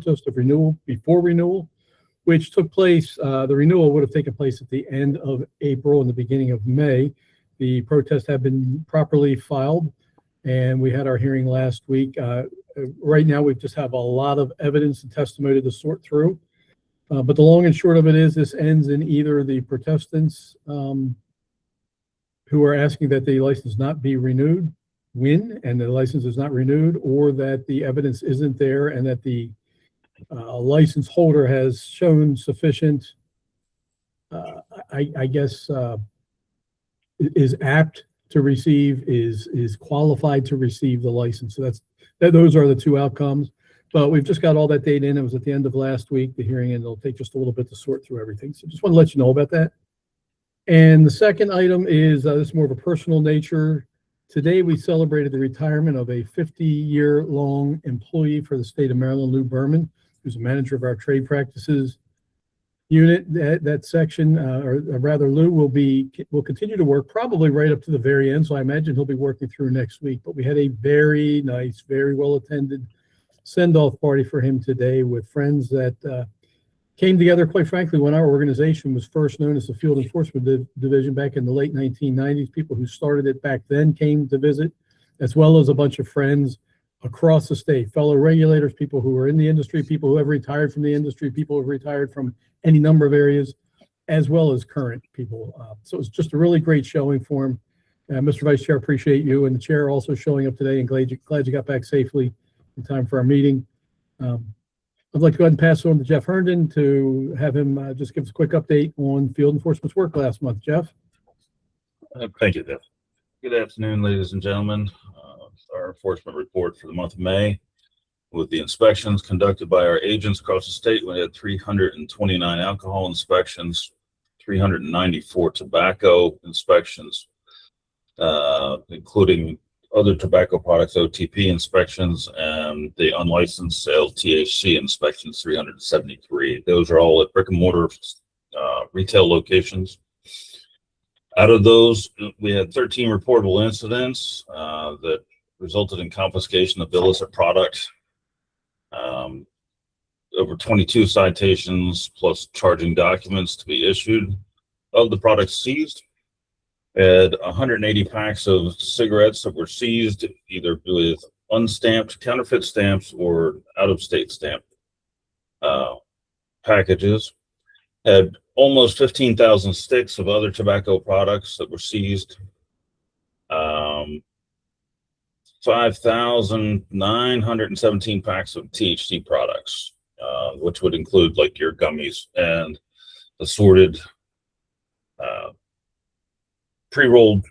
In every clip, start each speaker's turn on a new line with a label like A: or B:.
A: protest of renewal before renewal, which took place, the renewal would have taken place at the end of April and the beginning of May. The protests have been properly filed, and we had our hearing last week. Right now, we just have a lot of evidence and testimony to sort through. But the long and short of it is this ends in either the protestants who are asking that the license not be renewed win, and the license is not renewed, or that the evidence isn't there and that the license holder has shown sufficient, I guess, is apt to receive, is qualified to receive the license. So those are the two outcomes. But we've just got all that data in. It was at the end of last week, the hearing, and it'll take just a little bit to sort through everything. So just want to let you know about that. And the second item is this is more of a personal nature. Today, we celebrated the retirement of a 50-year-long employee for the state of Maryland, Lou Berman, who's a manager of our trade practices unit. That section, or rather, Lou will continue to work probably right up to the very end. So I imagine he'll be working through next week. But we had a very nice, very well-attended send-off party for him today with friends that came together, quite frankly, when our organization was first known as the Field Enforcement Division back in the late 1990s. People who started it back then came to visit, as well as a bunch of friends across the state, fellow regulators, people who are in the industry, people who have retired from the industry, people who have retired from any number of areas, as well as current people. So it was just a really great showing for him. Mr. Vice Chair, appreciate you, and the chair also showing up today, and glad you got back safely in time for our meeting. I'd like to go ahead and pass it on to Jeff Herndon to have him just give us a quick update on field enforcement's work last month. Jeff?
B: Thank you, Jeff. Good afternoon, ladies and gentlemen. Our enforcement report for the month of May. With the inspections conducted by our agents across the state, we had 329 alcohol inspections, 394 tobacco inspections, including other tobacco products, OTP inspections, and the unlicensed sales THC inspections, 373. Those are all at brick and mortar retail locations. Out of those, we had 13 reportable incidents that resulted in confiscation of illicit product, over 22 citations plus charging documents to be issued. Of the products seized, had 180 packs of cigarettes that were seized either with unstamped counterfeit stamps or out-of-state stamped packages. Had almost 15,000 sticks of other tobacco products that were seized. 5,917 packs of THC products, which would include like your gummies and assorted pre-rolled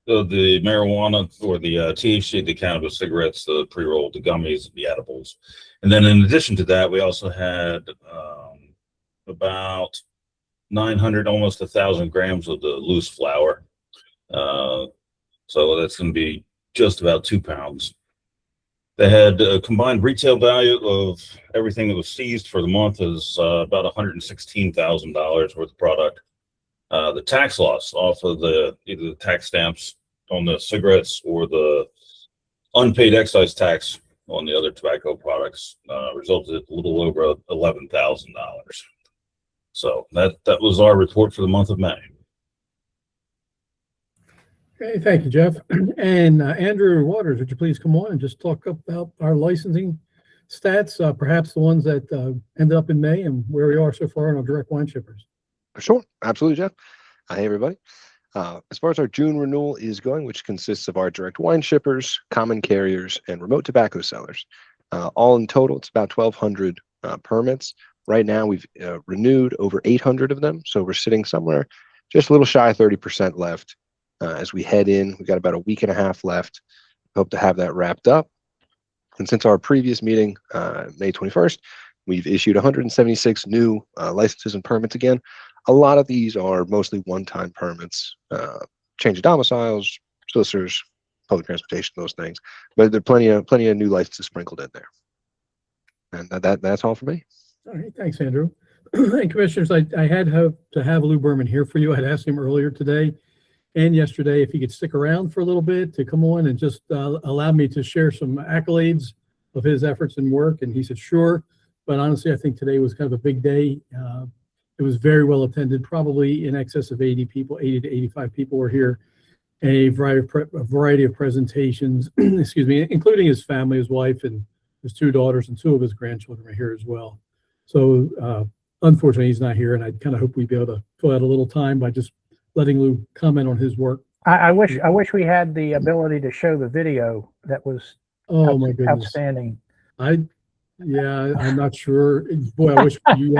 B: the marijuana or the THC, the cannabis cigarettes, the pre-rolled, the gummies, the edibles. And then in addition to that, we also had about 900, almost 1,000 grams of the loose flour. So that's going to be just about 2 pounds. They had a combined retail value of everything that was seized for the month is about $116,000 worth of product. The tax loss off of either the tax stamps on the cigarettes or the unpaid excise tax on the other tobacco products resulted in a little over $11,000. So that was our report for the month of May.
A: Okay, thank you, Jeff. And Andrew Waters, would you please come on and just talk about our licensing stats, perhaps the ones that ended up in May and where we are so far on our direct wine shippers?
C: Sure, absolutely, Jeff. Hey, everybody. As far as our June renewal is going, which consists of our direct wine shippers, common carriers, and remote tobacco sellers, all in total, it's about 1,200 permits. Right now, we've renewed over 800 of them, so we're sitting somewhere just a little shy of 30% left. As we head in, we've got about a week and a half left. Hope to have that wrapped up. And since our previous meeting, May 21st, we've issued 176 new licenses and permits again. A lot of these are mostly one-time permits, change of domiciles, solicitors, public transportation, those things. But there are plenty of new licenses sprinkled in there. And that's all for me.
A: All right, thanks, Andrew. And commissioners, I had to have Lou Berman here for you. I had asked him earlier today and yesterday if he could stick around for a little bit to come on and just allow me to share some accolades of his efforts and work. And he said, sure. But honestly, I think today was kind of a big day. It was very well attended, probably in excess of 80 people, 80 to 85 people were here. A variety of presentations, excuse me, including his family, his wife, and his 2 daughters, and 2 of his grandchildren are here as well. So unfortunately, he's not here, and I kind of hope we'd be able to fill out a little time by just letting Lou comment on his work.
D: I wish we had the ability to show the video. That was
A: Oh my goodness.
D: outstanding.
A: Yeah, I'm not sure. Boy, I wish we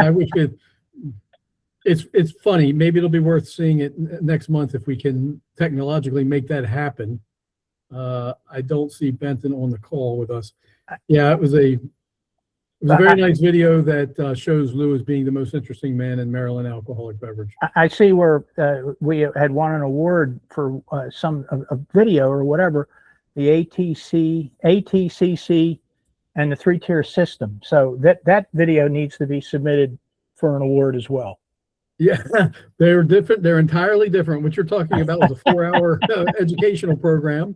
A: it's funny. Maybe it'll be worth seeing it next month if we can technologically make that happen. I don't see Benton on the call with us. Yeah, it was a very nice video that shows Lou as being the most interesting man in Maryland alcoholic beverage.
D: I see where we had won an award for a video or whatever, the ATCC, and the 3-tier system. So that video needs to be submitted for an award as well.
A: Yeah, they're different. They're entirely different. What you're talking about was a 4-hour educational program,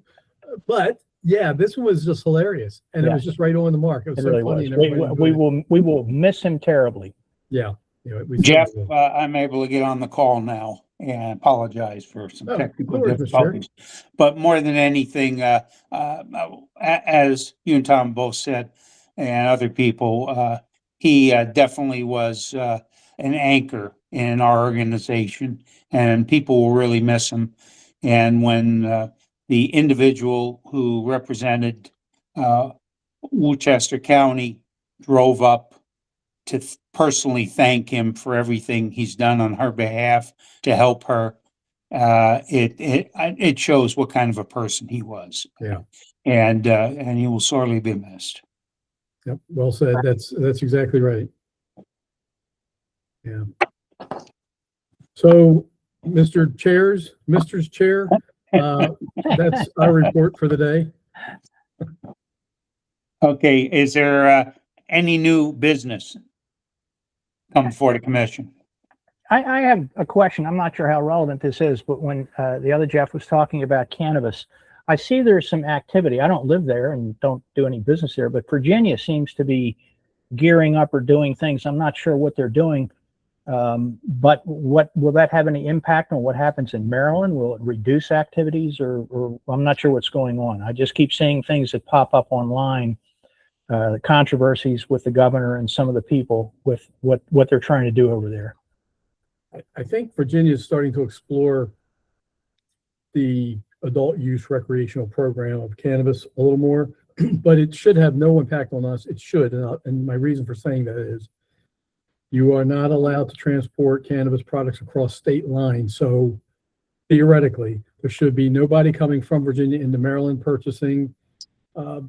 A: but yeah, this one was just hilarious, and it was just right on the mark. It was so
D: really
A: funny.
D: We will miss him terribly.
A: Yeah.
E: Jeff, I'm able to get on the call now, and apologize for some technical difficulties. But more than anything, as you and Tom both said, and other people, he definitely was an anchor in our organization, and people will really miss him. And when the individual who represented Worcester County drove up to personally thank him for everything he's done on her behalf to help her, it shows what kind of a person he was.
A: Yeah.
E: And he will sorely be missed.
A: Yep. Well said. That's exactly right. Yeah. So, Mr. Chair, that's our report for the day.
E: Okay, is there any new business come before the commission?
D: I have a question. I'm not sure how relevant this is, but when the other Jeff was talking about cannabis, I see there's some activity. I don't live there and don't do any business there, but Virginia seems to be gearing up or doing things. I'm not sure what they're doing. But what will that have any impact on what happens in Maryland? Will it reduce activities, or I'm not sure what's going on. I just keep seeing things that pop up online, the controversies with the governor and some of the people with what they're trying to do over there.
A: I think Virginia is starting to explore the adult use recreational program of cannabis a little more, but it should have no impact on us. It should, and my reason for saying that is, you are not allowed to transport cannabis products across state lines. So theoretically, there should be nobody coming from Virginia into Maryland purchasing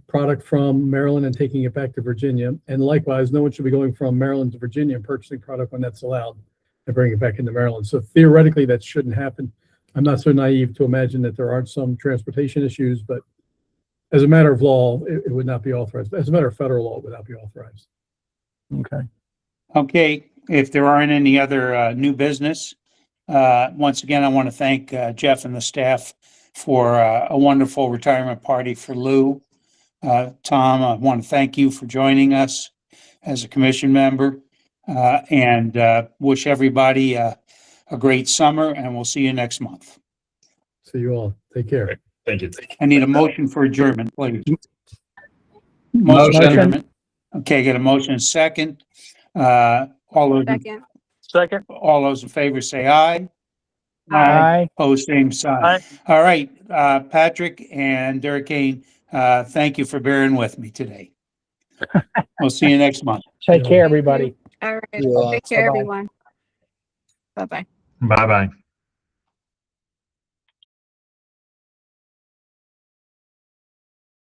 A: product from Maryland and taking it back to Virginia. And likewise, no one should be going from Maryland to Virginia and purchasing product when that's allowed and bringing it back into Maryland. So theoretically, that shouldn't happen. I'm not so naive to imagine that there aren't some transportation issues, but as a matter of law, it would not be authorized. As a matter of federal law, it would not be authorized.
D: Okay.
E: Okay, if there aren't any other new business, once again, I want to thank Jeff and the staff for a wonderful retirement party for Lou. Tom, I want to thank you for joining us as a commission member, and wish everybody a great summer, and we'll see you next month.
A: See you all. Take care.
B: Thank you.
E: I need a motion for adjournment, please.
D: Motion.
E: for adjournment. Okay, get a motion and second. All those,
F: Second.
E: all those in favor say aye.
D: Aye.
E: Opposed, same sign.
F: Aye.
E: All right, Patrick and Derek Kane, thank you for bearing with me today. We'll see you next month.
D: Take care, everybody.
G: All right.
C: Yeah.
G: Take care,
D: Bye-bye.
G: everyone. Bye-bye.
F: Bye-bye.